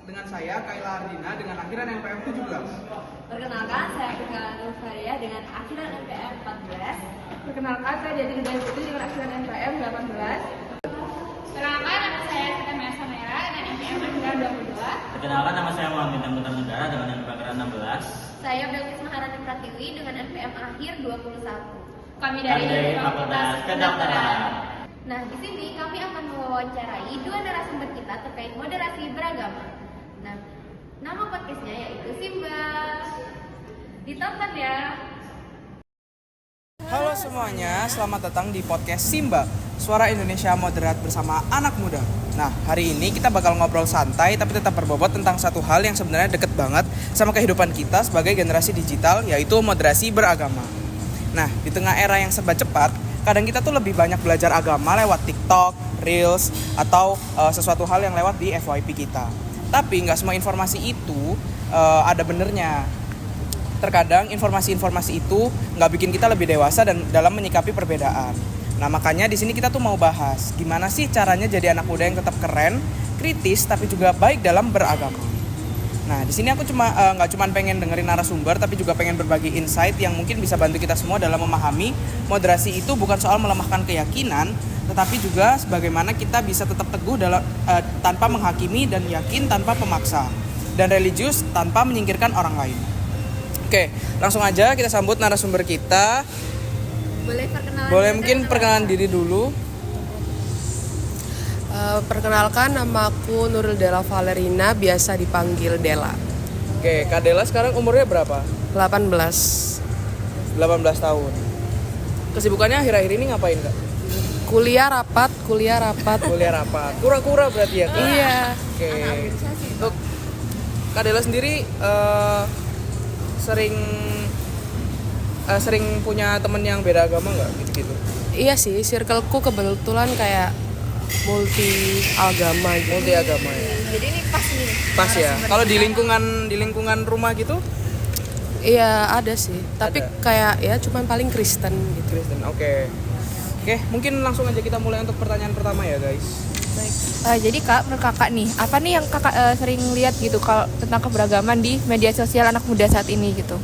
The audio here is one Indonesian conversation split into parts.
Dengan saya Kayla Ardina dengan akhiran NPM 17. Perkenalkan, saya Kika Nufaria dengan akhiran NPM 14. Perkenalkan, saya Jati Hidayah Putri dengan akhiran NPM 18. Perkenalkan, nama saya Siti Maya Samera dengan NPM 22. Perkenalkan, nama saya Muhammad Bintang Putra Negara dengan NPM 16. Saya Belkis Maharani Pratiwi dengan NPM akhir 21. Kami dari Fakultas Kedokteran. Nah, di sini kami akan mewawancarai dua narasumber kita terkait moderasi beragama. Nah, nama podcastnya yaitu Simba. Ditonton ya. Halo semuanya, selamat datang di podcast Simba, Suara Indonesia Moderat bersama anak muda. Nah, hari ini kita bakal ngobrol santai tapi tetap berbobot tentang satu hal yang sebenarnya deket banget sama kehidupan kita sebagai generasi digital, yaitu moderasi beragama. Nah, di tengah era yang serba cepat, kadang kita tuh lebih banyak belajar agama lewat TikTok, Reels, atau sesuatu hal yang lewat di FYP kita. Tapi nggak semua informasi itu ada benernya. Terkadang informasi-informasi itu nggak bikin kita lebih dewasa dan dalam menyikapi perbedaan. Nah, makanya di sini kita tuh mau bahas gimana sih caranya jadi anak muda yang tetap keren, kritis, tapi juga baik dalam beragama. Nah, di sini aku nggak cuma pengen dengerin narasumber, tapi juga pengen berbagi insight yang mungkin bisa bantu kita semua dalam memahami moderasi itu bukan soal melemahkan keyakinan, tetapi juga sebagaimana kita bisa tetap teguh dalam tanpa menghakimi dan yakin tanpa pemaksa, dan religius tanpa menyingkirkan orang lain. Oke, langsung aja kita sambut narasumber kita. Boleh mungkin perkenalan diri dulu. Perkenalkan, namaku Nurul Della Valerina, biasa dipanggil Della. Oke, Kak Della sekarang umurnya berapa? 18. 18 tahun. Kesibukannya akhir-akhir ini ngapain, Kak? Kuliah rapat. Kuliah apa? Kura-kura berarti ya, Kak? Iya. Oke. Untuk Kak Della sendiri sering punya temen yang beda agama nggak gitu-gitu? Iya sih, circleku kebetulan kayak multi agama gitu. Multi agama ya. Jadi ini pas nih. Pas ya. Kalau di lingkungan rumah gitu? Iya, ada sih. Tapi Ada. kayak ya cuman paling Kristen gitu. Kristen. Oke, mungkin langsung aja kita mulai untuk pertanyaan pertama ya, guys. Baik. Jadi Kak, menurut Kakak nih, apa nih yang Kakak sering lihat gitu kalau tentang keberagaman di media sosial anak muda saat ini gitu?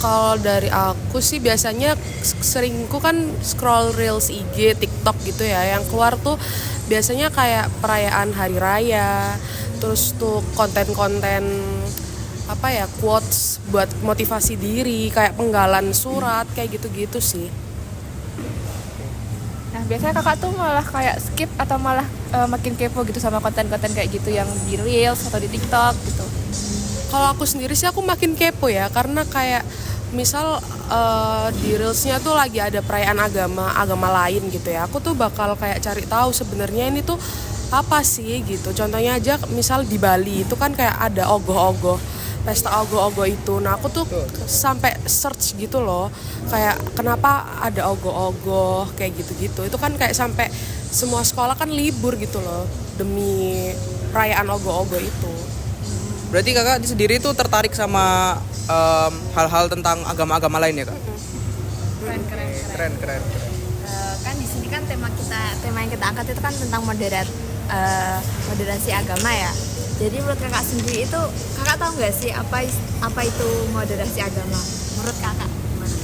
Kalau dari aku sih biasanya seringku kan scroll reels IG, TikTok gitu ya. Yang keluar tuh biasanya kayak perayaan hari raya, terus tuh konten-konten apa ya, quotes buat motivasi diri, kayak penggalan surat, kayak gitu-gitu sih. Nah, biasanya Kakak tuh malah kayak skip atau malah makin kepo gitu sama konten-konten kayak gitu yang di Reels atau di TikTok gitu. Kalau aku sendiri sih aku makin kepo ya, karena kayak misal di reelsnya tuh lagi ada perayaan agama lain gitu ya, aku tuh bakal kayak cari tahu sebenarnya ini tuh apa sih gitu. Contohnya aja misal di Bali itu kan kayak ada ogoh-ogoh, pesta ogoh-ogoh itu. Nah, aku tuh sampai search gitu loh, kayak kenapa ada ogoh-ogoh kayak gitu-gitu. Itu kan kayak sampai semua sekolah kan libur gitu loh demi perayaan ogoh-ogoh itu. Berarti Kakak sendiri tuh tertarik sama hal-hal tentang agama-agama lain ya, Kak? Keren. Kan di sini kan tema yang kita angkat itu kan tentang moderasi agama ya. Jadi menurut Kakak sendiri itu, Kakak tahu nggak sih apa itu moderasi agama? Menurut Kakak gimana?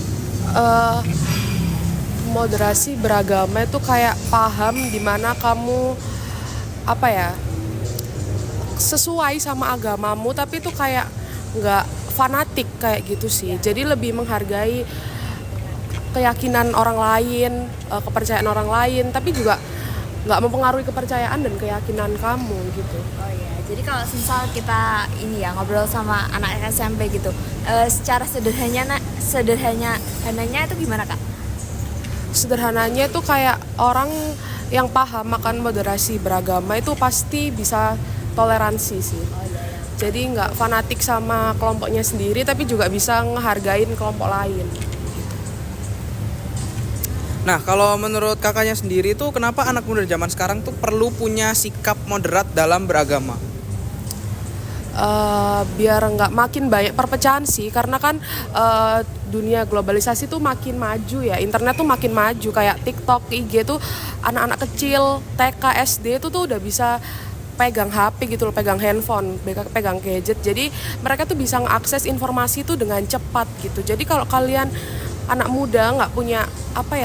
Moderasi beragama itu kayak paham dimana kamu apa ya, sesuai sama agamamu, tapi itu kayak nggak fanatik kayak gitu sih. Jadi lebih menghargai keyakinan orang lain, kepercayaan orang lain, tapi juga nggak mempengaruhi kepercayaan dan keyakinan kamu gitu. Oh iya, jadi kalau misal kita ini ya ngobrol sama anak SMP gitu, secara sederhananya itu gimana, Kak? Sederhananya itu kayak orang yang paham akan moderasi beragama itu pasti bisa toleransi sih. Jadi nggak fanatik sama kelompoknya sendiri, tapi juga bisa ngehargain kelompok lain. Nah, kalau menurut kakaknya sendiri tuh kenapa anak muda zaman sekarang tuh perlu punya sikap moderat dalam beragama? Biar nggak makin banyak perpecahan sih, karena kan dunia globalisasi tuh makin maju ya, internet tuh makin maju, kayak TikTok, IG tuh anak-anak kecil TK, SD tuh udah bisa pegang HP gitu loh, pegang handphone, pegang gadget. Jadi mereka tuh bisa mengakses informasi itu dengan cepat gitu. Jadi kalau kalian anak muda nggak punya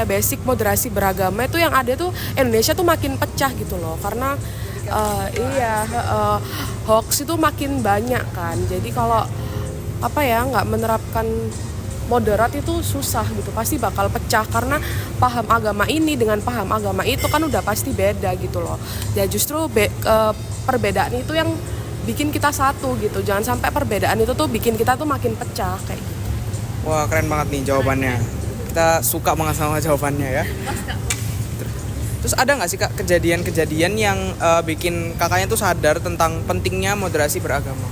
basic moderasi beragama, itu yang ada tuh Indonesia tuh makin pecah gitu loh, karena hoax itu makin banyak kan. Jadi kalau nggak menerapkan moderat itu susah gitu, pasti bakal pecah karena paham agama ini dengan paham agama itu kan udah pasti beda gitu loh. Ya justru perbedaan itu yang bikin kita satu gitu. Jangan sampai perbedaan itu tuh bikin kita tuh makin pecah kayak gitu. Wah, keren banget nih jawabannya. Kita suka banget sama jawabannya ya. Terus ada nggak sih Kak kejadian-kejadian yang bikin kakaknya tuh sadar tentang pentingnya moderasi beragama?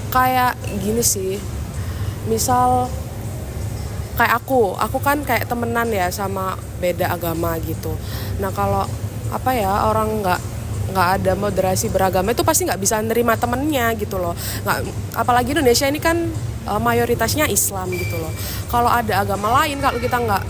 Kayak gini sih, misal kayak aku kan kayak temenan ya sama beda agama gitu. Nah kalau orang nggak ada moderasi beragama itu pasti nggak bisa nerima temennya gitu loh. Apalagi Indonesia ini kan mayoritasnya Islam gitu loh. Kalau ada agama lain, kalau kita nggak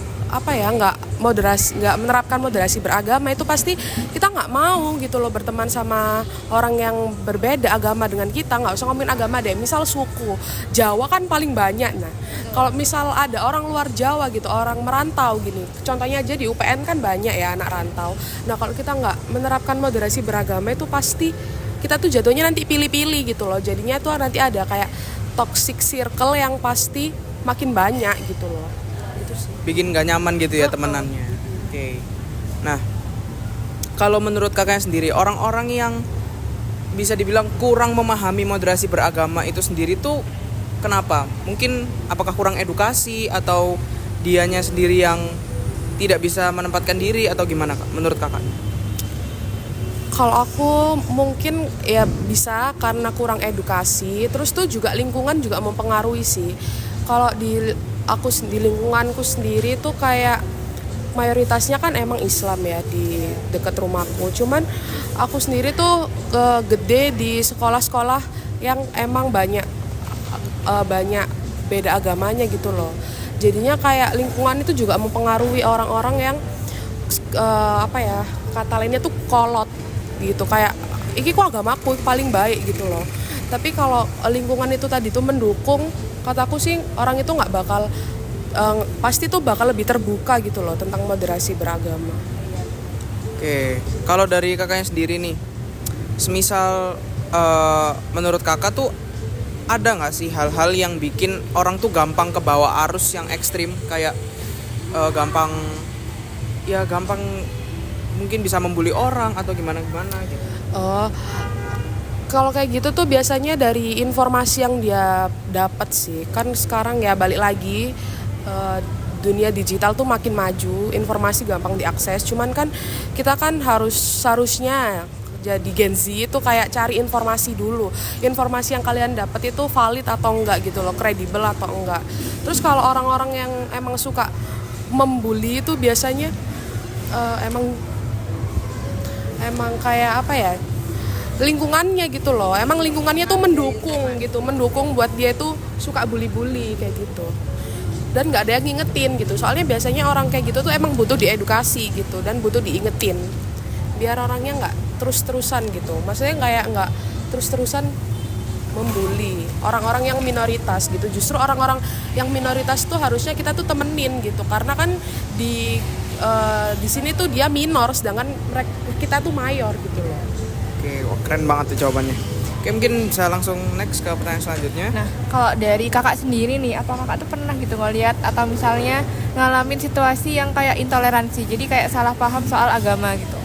menerapkan moderasi beragama, itu pasti kita nggak mau gitu loh berteman sama orang yang berbeda agama dengan kita. Nggak usah ngomongin agama deh, misal suku Jawa kan paling banyak. Nah kalau misal ada orang luar Jawa gitu, orang merantau gini, contohnya aja di UPN kan banyak ya anak rantau. Nah kalau kita nggak menerapkan moderasi beragama itu pasti kita tuh jatuhnya nanti pilih-pilih gitu loh. Jadinya tuh nanti ada kayak toxic circle yang pasti makin banyak gitu loh. Itu sih. Bikin gak nyaman gitu ya temenannya. Oke. Nah, kalau menurut kakaknya sendiri, orang-orang yang bisa dibilang kurang memahami moderasi beragama itu sendiri tuh kenapa? Mungkin apakah kurang edukasi atau dianya sendiri yang tidak bisa menempatkan diri atau gimana Kak menurut kakaknya? Kalau aku mungkin ya bisa karena kurang edukasi, terus tuh juga lingkungan juga mempengaruhi sih. Kalau di lingkunganku sendiri tuh kayak mayoritasnya kan emang Islam ya di dekat rumahku. Cuman aku sendiri tuh gede di sekolah-sekolah yang emang banyak beda agamanya gitu loh. Jadinya kayak lingkungan itu juga mempengaruhi orang-orang yang kata lainnya tuh kolot gitu, kayak iki kok agamaku paling baik gitu loh. Tapi kalau lingkungan itu tadi tuh mendukung, kataku sih orang itu nggak bakal pasti tuh bakal lebih terbuka gitu loh tentang moderasi beragama. Oke, kalau dari kakaknya sendiri nih, semisal menurut kakak tuh ada nggak sih hal-hal yang bikin orang tuh gampang kebawa arus yang ekstrim, kayak gampang mungkin bisa membuli orang atau gimana gitu? Kalau kayak gitu tuh biasanya dari informasi yang dia dapat sih. Kan sekarang ya balik lagi dunia digital tuh makin maju, informasi gampang diakses. Cuman kan kita kan harusnya jadi Gen Z itu kayak cari informasi dulu. Informasi yang kalian dapat itu valid atau enggak gitu loh, kredibel atau enggak. Terus kalau orang-orang yang emang suka membuli itu biasanya emang kayak lingkungannya gitu loh, emang lingkungannya tuh mendukung buat dia tuh suka bully-bully kayak gitu, dan nggak ada yang ngingetin gitu. Soalnya biasanya orang kayak gitu tuh emang butuh diedukasi gitu dan butuh diingetin biar orangnya nggak terus-terusan gitu, maksudnya kayak nggak terus-terusan membuli orang-orang yang minoritas gitu. Justru orang-orang yang minoritas tuh harusnya kita tuh temenin gitu, karena kan di sini tuh dia minor sedangkan kita tuh mayor gitu loh. Oke, keren banget tuh jawabannya. Oke, mungkin bisa langsung next ke pertanyaan selanjutnya. Nah, kalau dari kakak sendiri nih, apa kakak tuh pernah gitu ngeliat atau misalnya ngalamin situasi yang kayak intoleransi, jadi kayak salah paham soal agama gitu?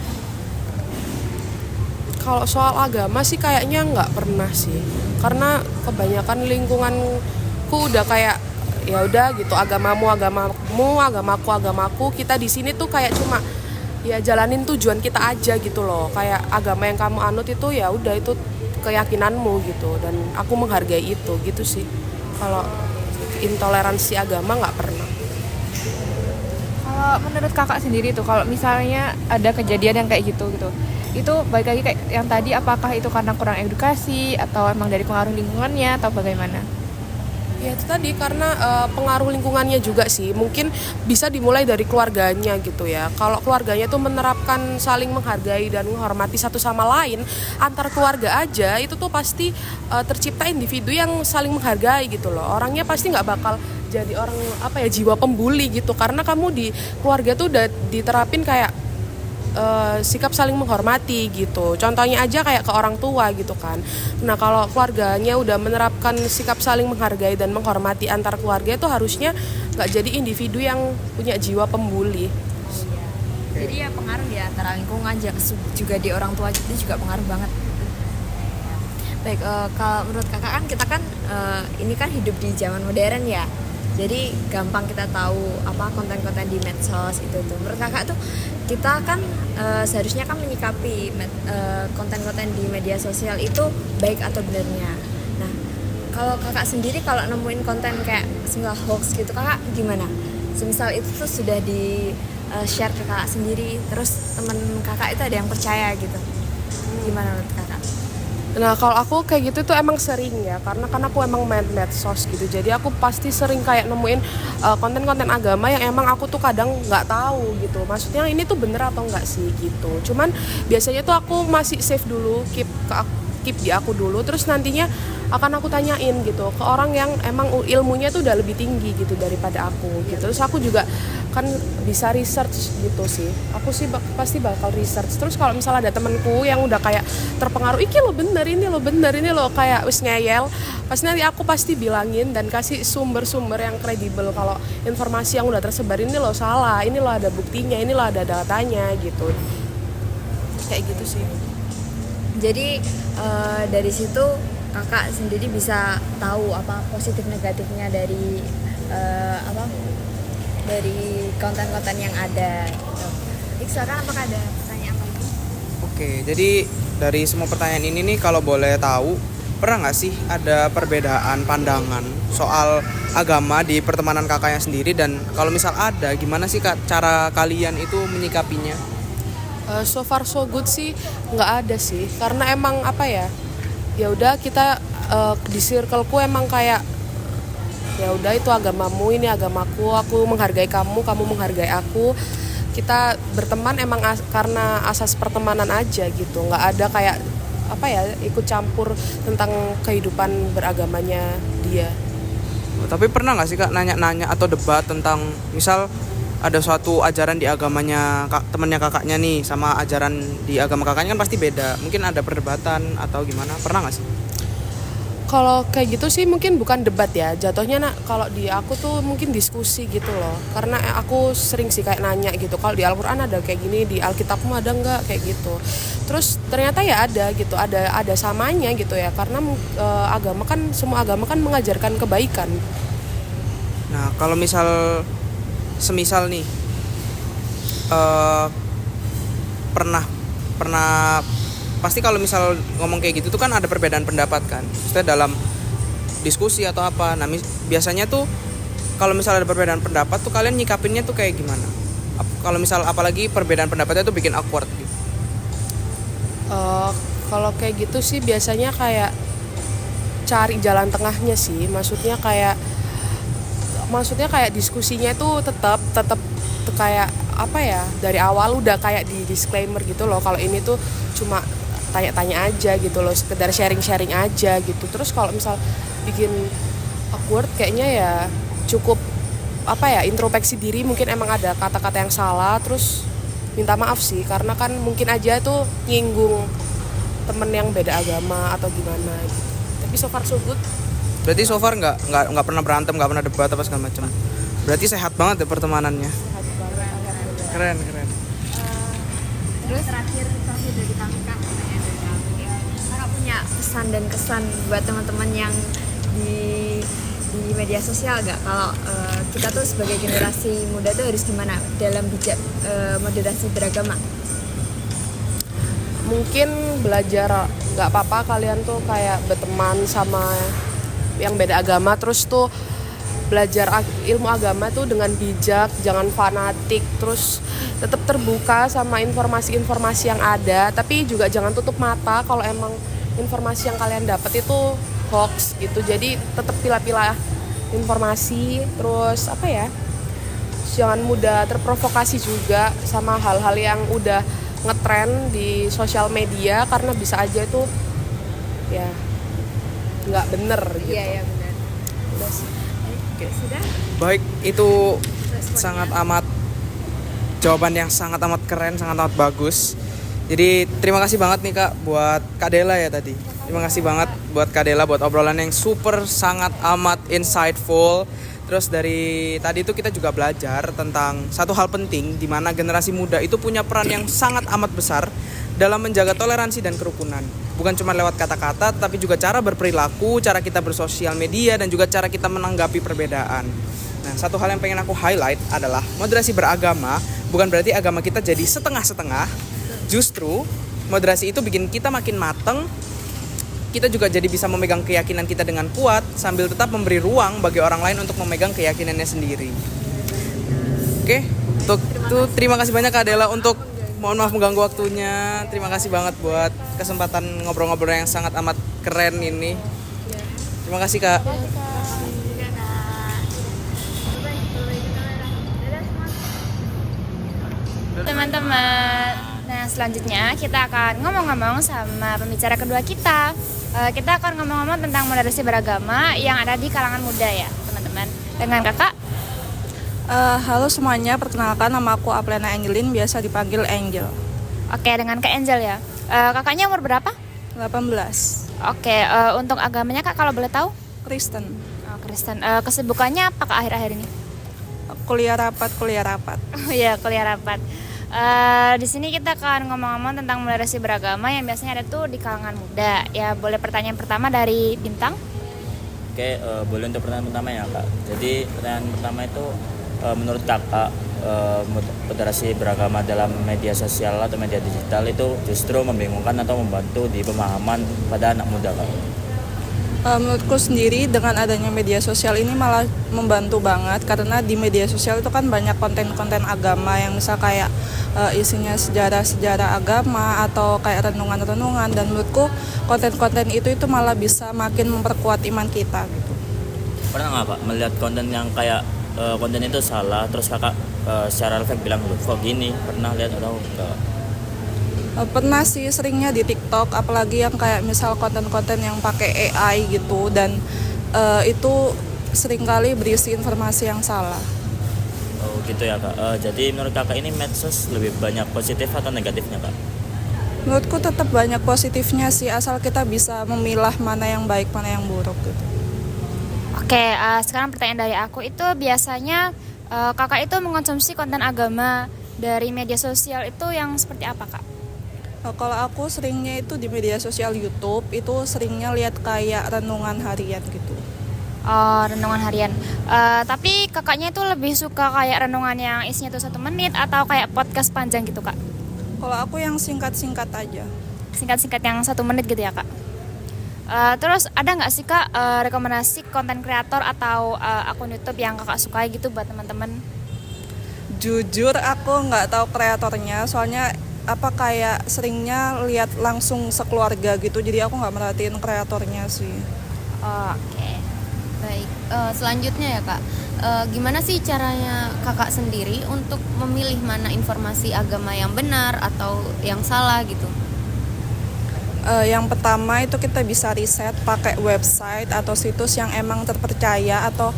Kalau soal agama sih kayaknya nggak pernah sih, karena kebanyakan lingkunganku udah kayak ya udah gitu, agamamu, agamaku. Kita di sini tuh kayak cuma ya jalanin tujuan kita aja gitu loh. Kayak agama yang kamu anut itu ya udah itu keyakinanmu gitu, dan aku menghargai itu gitu sih. Kalau intoleransi agama nggak pernah. Kalau menurut kakak sendiri tuh, kalau misalnya ada kejadian yang kayak gitu itu balik lagi kayak yang tadi, apakah itu karena kurang edukasi atau emang dari pengaruh lingkungannya atau bagaimana? Ya itu tadi karena pengaruh lingkungannya juga sih. Mungkin bisa dimulai dari keluarganya gitu ya. Kalau keluarganya tuh menerapkan saling menghargai dan menghormati satu sama lain antar keluarga aja, itu tuh pasti tercipta individu yang saling menghargai gitu loh. Orangnya pasti nggak bakal jadi orang apa ya, jiwa pembuli gitu. Karena kamu di keluarga tuh udah diterapin kayak sikap saling menghormati gitu. Contohnya aja kayak ke orang tua gitu kan. Nah kalau keluarganya udah menerapkan sikap saling menghargai dan menghormati antar keluarga, itu harusnya nggak jadi individu yang punya jiwa pembuli. Jadi ya pengaruh ya antara lingkungan juga di orang tua itu juga pengaruh banget. Baik, kalau menurut kakak kan kita kan ini kan hidup di zaman modern ya. Jadi gampang kita tahu apa konten-konten di medsos itu tuh. Menurut kakak tuh kita kan seharusnya kan menyikapi konten-konten di media sosial itu baik atau benernya. Nah, kalau kakak sendiri kalau nemuin konten kayak single hoax gitu, kakak gimana? Semisal itu tuh sudah di share ke kakak sendiri, terus temen kakak itu ada yang percaya gitu. Gimana menurut kakak? Nah kalau aku kayak gitu tuh emang sering ya, karena kan aku emang main medsos gitu. Jadi aku pasti sering kayak nemuin konten-konten agama yang emang aku tuh kadang nggak tahu gitu. Maksudnya ini tuh bener atau enggak sih gitu. Cuman biasanya tuh aku masih save dulu, keep di aku dulu. Terus nantinya akan aku tanyain gitu ke orang yang emang ilmunya tuh udah lebih tinggi gitu daripada aku gitu. Terus aku juga kan bisa research gitu sih. Aku sih pasti bakal research. Terus kalau misalnya ada temenku yang udah kayak terpengaruh, ini lo bener, ini lo kayak wis ngeyel, pasti nanti aku pasti bilangin dan kasih sumber-sumber yang kredibel kalau informasi yang udah tersebar ini lo salah, ini lo ada buktinya, ini lo ada datanya gitu. Kayak gitu sih. Jadi dari situ kakak sendiri bisa tahu apa positif negatifnya dari dari konten-konten yang ada. Sekarang apakah ada pertanyaan lagi? Oke, jadi dari semua pertanyaan ini nih, kalau boleh tahu, pernah nggak sih ada perbedaan pandangan soal agama di pertemanan kakaknya sendiri? Dan kalau misal ada, gimana sih Kak, cara kalian itu menyikapinya? So far so good sih nggak ada sih, karena emang apa ya, ya udah kita di circleku emang kayak ya udah itu agamamu, ini agamaku, aku menghargai kamu, kamu menghargai aku. Kita berteman emang karena asas pertemanan aja gitu, nggak ada kayak apa ya ikut campur tentang kehidupan beragamanya dia. Tapi pernah nggak sih Kak nanya-nanya atau debat tentang misal ada suatu ajaran di agamanya temannya kakaknya nih sama ajaran di agama kakaknya kan pasti beda, mungkin ada perdebatan atau gimana, pernah nggak sih? Kalau kayak gitu sih mungkin bukan debat ya, jatuhnya kalau di aku tuh mungkin diskusi gitu loh. Karena aku sering sih kayak nanya gitu, kalau di Al-Quran ada kayak gini, di Alkitabmu ada nggak kayak gitu. Terus ternyata ya ada gitu, ada samanya gitu ya, karena agama kan, semua agama kan mengajarkan kebaikan. Nah kalau semisal nih pernah pasti kalau misal ngomong kayak gitu tuh kan ada perbedaan pendapat kan, maksudnya dalam diskusi atau apa. Nah biasanya tuh kalau misal ada perbedaan pendapat tuh kalian nyikapinnya tuh kayak gimana? Kalau misal apalagi perbedaan pendapatnya tuh bikin awkward gitu. Kalau kayak gitu sih biasanya kayak cari jalan tengahnya sih, maksudnya kayak diskusinya tuh tetap kayak apa ya, dari awal udah kayak di disclaimer gitu loh, kalau ini tuh cuma tanya-tanya aja gitu loh, sekedar sharing-sharing aja gitu. Terus kalau misal bikin awkward kayaknya ya cukup apa ya, introspeksi diri, mungkin emang ada kata-kata yang salah, terus minta maaf sih, karena kan mungkin aja tuh nyinggung temen yang beda agama atau gimana gitu. Tapi so far so good. Berarti so far nggak pernah berantem, nggak pernah debat apa segala macam. Berarti sehat banget ya pertemanannya. Keren. Terus terakhir dari kakak punya pesan dan kesan buat teman-teman yang di media sosial gak, kalau kita tuh sebagai generasi muda tuh harus gimana dalam bijak moderasi beragama? Mungkin belajar, nggak apa-apa kalian tuh kayak berteman sama yang beda agama, terus tuh belajar ilmu agama tuh dengan bijak, jangan fanatik, terus tetap terbuka sama informasi-informasi yang ada, tapi juga jangan tutup mata kalau emang informasi yang kalian dapat itu hoax gitu. Jadi tetap pilah-pilah informasi, terus apa ya, jangan mudah terprovokasi juga sama hal-hal yang udah ngetren di sosial media, karena bisa aja itu ya nggak bener gitu. Iya benar. Udah sih. Oke, sudah. Baik, itu Responnya. sangat amat jawaban yang sangat amat keren, sangat amat bagus. Jadi terima kasih banget nih Kak buat Kak Dela ya tadi. Terima kasih banget buat Kak Dela buat obrolan yang super sangat amat insightful. Terus dari tadi itu kita juga belajar tentang satu hal penting di mana generasi muda itu punya peran yang sangat amat besar dalam menjaga toleransi dan kerukunan. Bukan cuma lewat kata-kata, tapi juga cara berperilaku, cara kita bersosial media, dan juga cara kita menanggapi perbedaan. Nah, satu hal yang pengen aku highlight adalah moderasi beragama bukan berarti agama kita jadi setengah-setengah. Justru moderasi itu bikin kita makin mateng. Kita juga jadi bisa memegang keyakinan kita dengan kuat sambil tetap memberi ruang bagi orang lain untuk memegang keyakinannya sendiri. Oke, terima kasih banyak Kak Dela untuk, mohon maaf mengganggu waktunya. Terima kasih banget buat kesempatan ngobrol-ngobrol yang sangat amat keren ini. Terima kasih Kak. Teman-teman, nah selanjutnya kita akan ngomong-ngomong sama pembicara kedua kita. Kita akan ngomong-ngomong tentang moderasi beragama yang ada di kalangan muda ya teman-teman. Dengan kakak. Halo semuanya, perkenalkan nama aku Aplena Angelin, biasa dipanggil Angel. Oke, dengan Kak Angel ya. Kakaknya umur berapa? 18. Oke, untuk agamanya Kak kalau boleh tahu? Kristen. Oh, Kristen. Kesibukannya apa Kak akhir-akhir ini? Kuliah rapat. Oh iya, kuliah rapat. Di sini kita akan ngomong-ngomong tentang moderasi beragama yang biasanya ada tuh di kalangan muda. Ya, boleh pertanyaan pertama dari Bintang? Oke, boleh untuk pertanyaan pertama ya Kak. Jadi pertanyaan pertama itu menurut Kakak moderasi beragama dalam media sosial atau media digital itu justru membingungkan atau membantu di pemahaman pada anak muda Kak? Menurutku sendiri dengan adanya media sosial ini malah membantu banget, karena di media sosial itu kan banyak konten-konten agama yang misal kayak isinya sejarah-sejarah agama atau kayak renungan-renungan, dan menurutku konten-konten itu malah bisa makin memperkuat iman kita gitu. Pernah nggak Pak melihat konten yang kayak konten itu salah terus Kakak secara refleks bilang loh kok gini, pernah lihat atau enggak? Pernah sih, seringnya di TikTok, apalagi yang kayak misal konten-konten yang pakai AI gitu, dan itu seringkali berisi informasi yang salah. Oh gitu ya Kak. Jadi menurut Kakak ini medsos lebih banyak positif atau negatifnya Kak? Menurutku tetap banyak positifnya sih, asal kita bisa memilah mana yang baik, mana yang buruk gitu. Oke, sekarang pertanyaan dari aku itu biasanya kakak itu mengkonsumsi konten agama dari media sosial itu yang seperti apa Kak? Kalau aku seringnya itu di media sosial YouTube, itu seringnya lihat kayak renungan harian gitu. Oh, renungan harian. Tapi kakaknya itu lebih suka kayak renungan yang isinya tuh 1 menit atau kayak podcast panjang gitu Kak? Kalau aku yang singkat-singkat aja. Singkat-singkat yang 1 menit gitu ya Kak? Terus ada nggak sih Kak rekomendasi konten kreator atau akun YouTube yang kakak sukai gitu buat teman-teman? Jujur aku nggak tahu kreatornya, soalnya kayak seringnya lihat langsung sekeluarga gitu, jadi aku nggak merhatiin kreatornya sih. Oke. Baik, selanjutnya ya Kak, gimana sih caranya kakak sendiri untuk memilih mana informasi agama yang benar atau yang salah gitu? Yang pertama itu kita bisa riset pakai website atau situs yang emang terpercaya, atau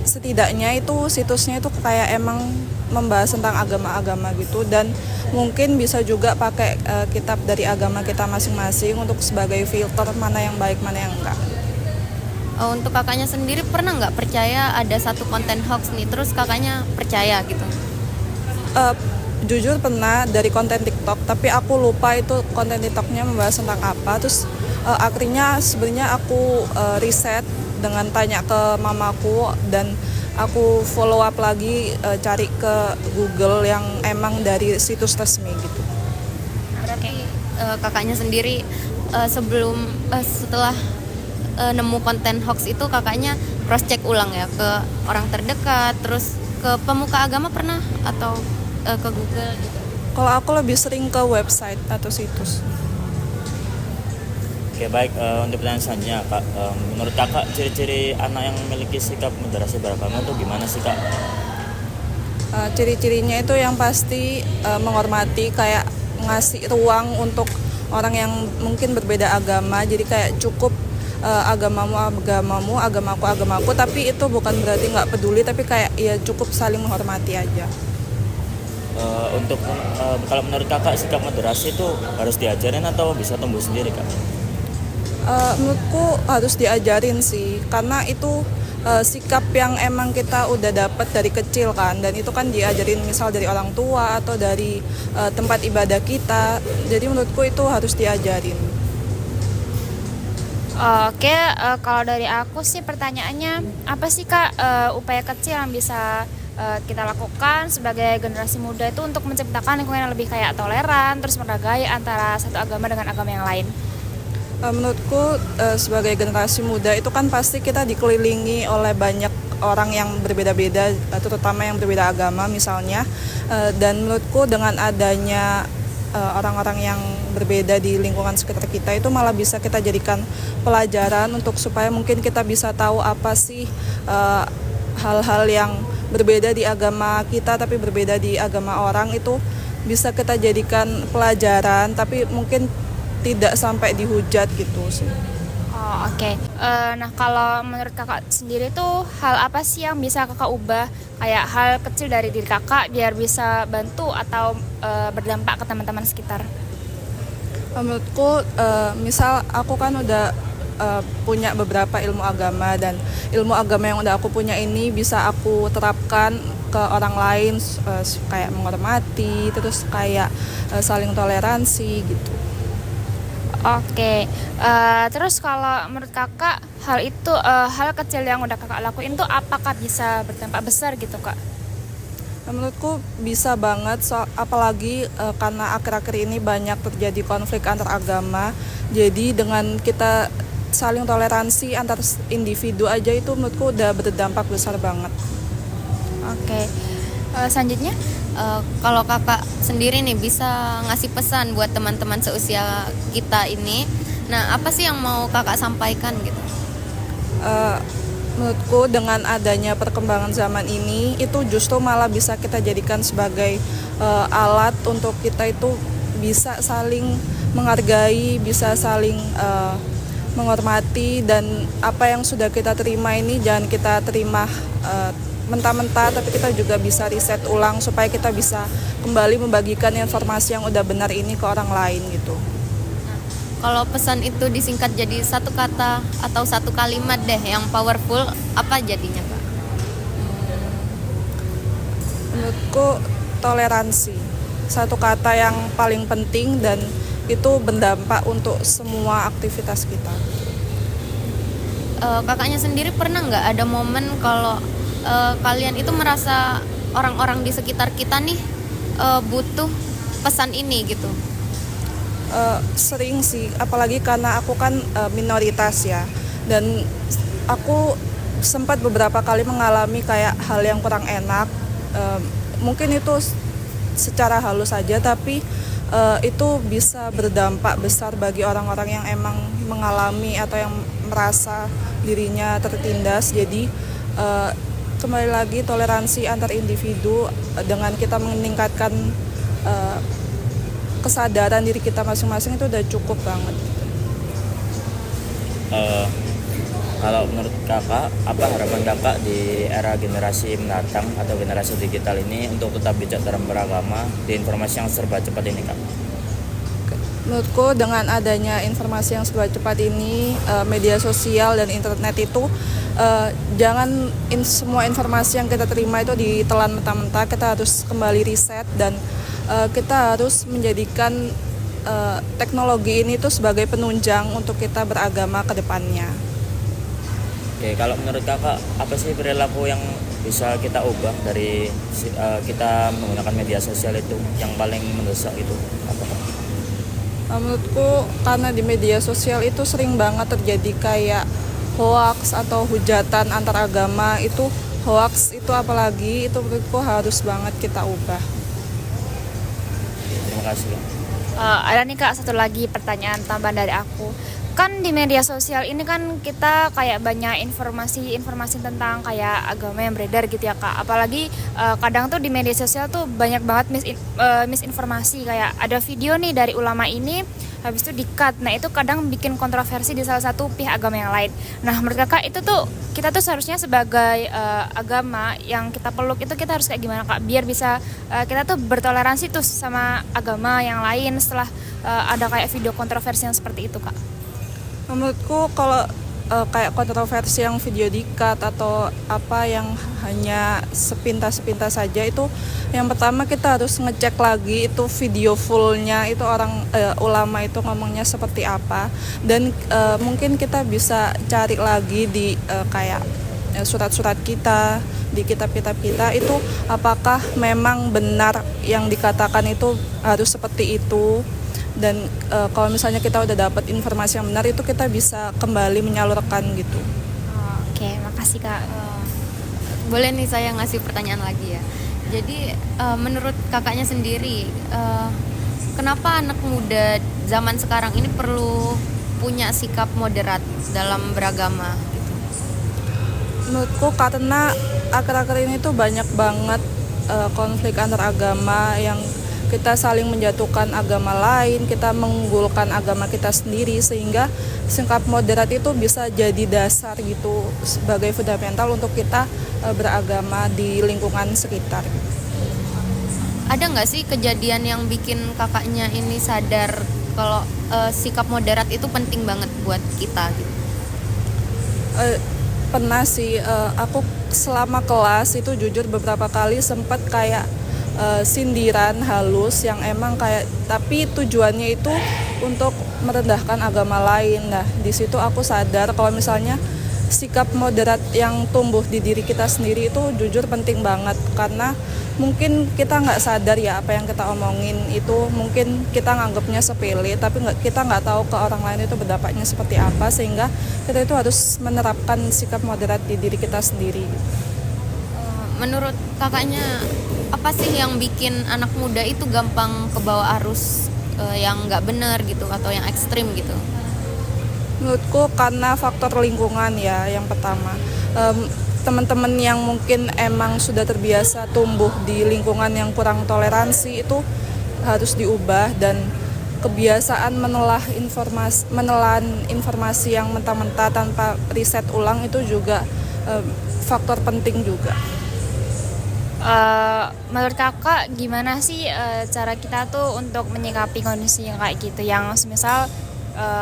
setidaknya itu situsnya itu kayak emang membahas tentang agama-agama gitu, dan mungkin bisa juga pakai kitab dari agama kita masing-masing untuk sebagai filter mana yang baik mana yang enggak. Untuk kakaknya sendiri pernah nggak percaya ada satu konten hoax nih, terus kakaknya percaya gitu? Jujur pernah dari konten TikTok, tapi aku lupa itu konten TikToknya membahas tentang apa. Terus akhirnya sebenarnya aku riset dengan tanya ke mamaku, dan aku follow up lagi cari ke Google yang emang dari situs resmi gitu. Berarti kakaknya sendiri setelah nemu konten hoax itu kakaknya cross check ulang ya ke orang terdekat, terus ke pemuka agama pernah atau ke Google gitu? Kalau aku lebih sering ke website atau situs. Oke baik, untuk pertanyaan selanjutnya Kak, menurut Kakak ciri-ciri anak yang memiliki sikap moderasi beragama itu gimana sih Kak? Ciri-cirinya itu yang pasti menghormati, kayak ngasih ruang untuk orang yang mungkin berbeda agama. Jadi kayak cukup agamamu, agamaku, tapi itu bukan berarti nggak peduli, tapi kayak ya cukup saling menghormati aja. Kalau menurut Kakak sikap moderasi itu harus diajarin atau bisa tumbuh sendiri Kak? Menurutku harus diajarin sih, karena itu sikap yang emang kita udah dapat dari kecil kan, dan itu kan diajarin misal dari orang tua atau dari tempat ibadah kita. Jadi menurutku itu harus diajarin. Oke, kalau dari aku sih pertanyaannya apa sih Kak upaya kecil yang bisa kita lakukan sebagai generasi muda itu untuk menciptakan lingkungan yang lebih kayak toleran, terus menghargai antara satu agama dengan agama yang lain? Menurutku sebagai generasi muda itu kan pasti kita dikelilingi oleh banyak orang yang berbeda-beda, terutama yang berbeda agama misalnya. Dan menurutku dengan adanya orang-orang yang berbeda di lingkungan sekitar kita itu malah bisa kita jadikan pelajaran untuk supaya mungkin kita bisa tahu apa sih hal-hal yang berbeda di agama kita tapi berbeda di agama orang, itu bisa kita jadikan pelajaran tapi mungkin tidak sampai dihujat gitu sih. Oh, oke. Nah, kalau menurut Kakak sendiri tuh hal apa sih yang bisa Kakak ubah, kayak hal kecil dari diri Kakak biar bisa bantu atau berdampak ke teman-teman sekitar? Menurutku misal aku kan udah punya beberapa ilmu agama, dan ilmu agama yang udah aku punya ini bisa aku terapkan ke orang lain, kayak menghormati, terus kayak saling toleransi gitu. Oke, terus kalau menurut Kakak hal kecil yang udah Kakak lakuin tuh apakah bisa berdampak besar gitu Kak? Menurutku bisa banget, apalagi karena akhir-akhir ini banyak terjadi konflik antar agama. Jadi dengan kita saling toleransi antar individu aja itu menurutku udah berdampak besar banget. Oke, selanjutnya? Kalau kakak sendiri nih bisa ngasih pesan buat teman-teman seusia kita ini, nah apa sih yang mau kakak sampaikan gitu? Menurutku dengan adanya perkembangan zaman ini itu justru malah bisa kita jadikan sebagai alat untuk kita itu bisa saling menghargai, bisa saling menghormati, dan apa yang sudah kita terima ini jangan kita terima mentah-mentah, tapi kita juga bisa riset ulang supaya kita bisa kembali membagikan informasi yang udah benar ini ke orang lain gitu. Kalau pesan itu disingkat jadi satu kata atau satu kalimat deh yang powerful, apa jadinya Kak? Menurutku toleransi, satu kata yang paling penting dan itu berdampak untuk semua aktivitas kita. Kakaknya sendiri pernah nggak ada momen kalau kalian itu merasa orang-orang di sekitar kita nih butuh pesan ini gitu? Sering sih, apalagi karena aku kan minoritas ya, dan aku sempat beberapa kali mengalami kayak hal yang kurang enak. Mungkin itu secara halus saja, tapi itu bisa berdampak besar bagi orang-orang yang emang mengalami atau yang merasa dirinya tertindas. Jadi kembali lagi toleransi antar individu dengan kita meningkatkan kesadaran diri kita masing-masing itu udah cukup banget. Kalau menurut Kakak, apa harapan Kakak di era generasi mendatang atau generasi digital ini untuk tetap bijak dalam beragama di informasi yang serba cepat ini Kak? Menurutku dengan adanya informasi yang serba cepat ini, media sosial dan internet itu jangan semua informasi yang kita terima itu ditelan mentah-mentah. Kita harus kembali riset dan kita harus menjadikan teknologi ini tuh sebagai penunjang untuk kita beragama ke depannya. Oke, kalau menurut Kakak apa sih perilaku yang bisa kita ubah dari kita menggunakan media sosial itu yang paling mendesak itu apa Kak? Menurutku karena di media sosial itu sering banget terjadi kayak hoax atau hujatan antar agama. Itu hoax itu apalagi itu menurutku harus banget kita ubah. Terima kasih Kak. Ada nih Kak satu lagi pertanyaan tambahan dari aku. Kan di media sosial ini kan kita kayak banyak informasi tentang kayak agama yang beredar gitu ya Kak. Apalagi kadang tuh di media sosial tuh banyak banget misinformasi, kayak ada video nih dari ulama ini habis itu di-cut. Nah, itu kadang bikin kontroversi di salah satu pihak agama yang lain. Nah, menurut Kakak itu tuh kita tuh seharusnya sebagai agama yang kita peluk itu kita harus kayak gimana Kak biar bisa kita tuh bertoleransi tuh sama agama yang lain setelah ada kayak video kontroversi yang seperti itu Kak? Menurutku kalau kayak kontroversi yang video di-cut atau apa yang hanya sepintas-sepintas saja, itu yang pertama kita harus ngecek lagi itu video fullnya itu orang ulama itu ngomongnya seperti apa, dan mungkin kita bisa cari lagi di kayak surat-surat kita, di kitab-kitab kita itu apakah memang benar yang dikatakan itu harus seperti itu. Dan kalau misalnya kita udah dapat informasi yang benar itu kita bisa kembali menyalurkan gitu. Oke, makasih Kak. Boleh nih saya ngasih pertanyaan lagi ya. Jadi menurut kakaknya sendiri, kenapa anak muda zaman sekarang ini perlu punya sikap moderat dalam beragama gitu? Menurutku karena akhir-akhir ini tuh banyak banget konflik antar agama yang kita saling menjatuhkan agama lain, kita mengunggulkan agama kita sendiri, sehingga sikap moderat itu bisa jadi dasar gitu sebagai fundamental untuk kita beragama di lingkungan sekitar. Ada nggak sih kejadian yang bikin kakaknya ini sadar kalau sikap moderat itu penting banget buat kita gitu? Pernah sih, aku selama kelas itu jujur beberapa kali sempat kayak sindiran halus yang emang kayak, tapi tujuannya itu untuk merendahkan agama lain. Nah, di situ aku sadar kalau misalnya sikap moderat yang tumbuh di diri kita sendiri itu jujur penting banget, karena mungkin kita nggak sadar ya apa yang kita omongin itu mungkin kita nganggapnya sepele, tapi kita nggak tahu ke orang lain itu berdampaknya seperti apa, sehingga kita itu harus menerapkan sikap moderat di diri kita sendiri. Menurut kakaknya apa sih yang bikin anak muda itu gampang kebawa arus yang nggak benar gitu atau yang ekstrim gitu? Menurutku karena faktor lingkungan ya, yang pertama. Teman-teman yang mungkin emang sudah terbiasa tumbuh di lingkungan yang kurang toleransi itu harus diubah, dan kebiasaan menelan informasi yang mentah-mentah tanpa riset ulang itu juga faktor penting juga. Menurut kakak gimana sih cara kita tuh untuk menyikapi kondisi yang kayak gitu, yang misal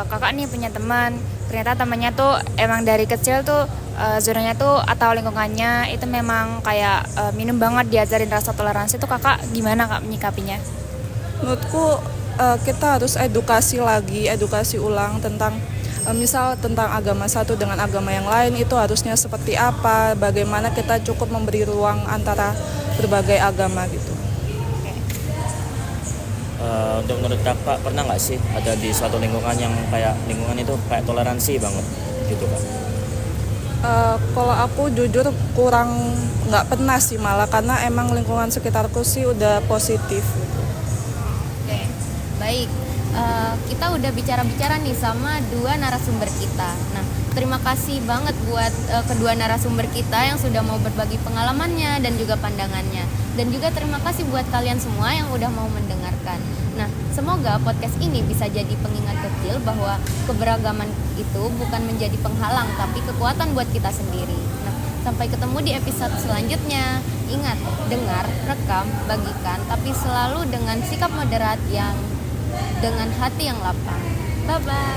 kakak nih punya teman, ternyata temannya tuh emang dari kecil tuh zonanya tuh atau lingkungannya itu memang kayak minim banget diajarin rasa toleransi, tuh kakak gimana kak menyikapinya? Menurutku kita harus edukasi ulang tentang misal tentang agama satu dengan agama yang lain itu harusnya seperti apa, bagaimana kita cukup memberi ruang antara berbagai agama gitu. Untuk menurut kakak, pernah nggak sih ada di suatu lingkungan yang kayak lingkungan itu kayak toleransi banget gitu Kak? Kalau aku jujur nggak pernah sih, malah karena emang lingkungan sekitarku sih udah positif gitu. Oke, baik. Kita udah bicara-bicara nih sama dua narasumber kita. Nah, terima kasih banget buat kedua narasumber kita yang sudah mau berbagi pengalamannya dan juga pandangannya. Dan juga terima kasih buat kalian semua yang udah mau mendengarkan. Nah, semoga podcast ini bisa jadi pengingat kecil bahwa keberagaman itu bukan menjadi penghalang, tapi kekuatan buat kita sendiri. Nah, sampai ketemu di episode selanjutnya. Ingat, dengar, rekam, bagikan, tapi selalu dengan sikap moderat yang dengan hati yang lapang. Bye-bye.